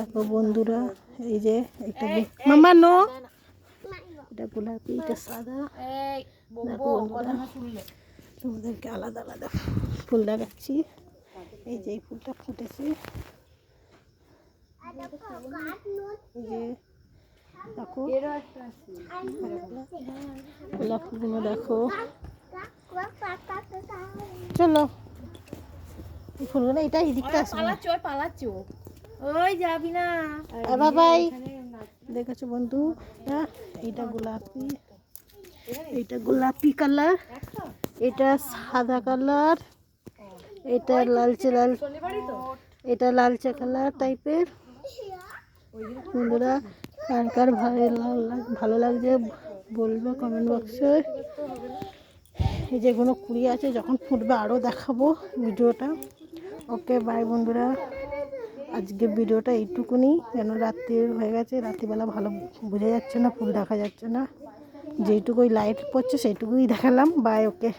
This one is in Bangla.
দেখো বন্ধুরা, এই যে একটা মামা নো, এটা গোলাপি, এটা সাদা। দেখো বন্ধুরা, তোমাদেরকে আলাদা আলাদা ফুল দেখাচ্ছি। এই যে এই ফুলটা ফুটেছে, এই যে দেখো গোলাপ ফুলগুলো দেখো। চলো এই ফুলগুলো, এটা এদিকটা আসবে, ওই যাবি না বাবাই। দেখেছো বন্ধু, এইটা গোলাপি, এইটা গোলাপি কালার, এটা সাদা কালার, এটা লালচে লাল, এটা লালচে কালার টাইপের। বন্ধুরা কার কার ভালো লাগছে বলবো কমেন্ট বক্সে। এই যেগুলো কুড়ি আছে, যখন ফুটবে আরও দেখাবো ভিডিওটা। ওকে বাই বন্ধুরা, আজকে ভিডিওটা এইটুকুনি, কেন রাত্রি হয়ে গেছে, রাত্রিবেলা ভালো বোঝা যাচ্ছে না, ফুল দেখা যাচ্ছে না, যেইটুকুই লাইট পড়ছে সেইটুকুই দেখালাম। বাই, ওকে।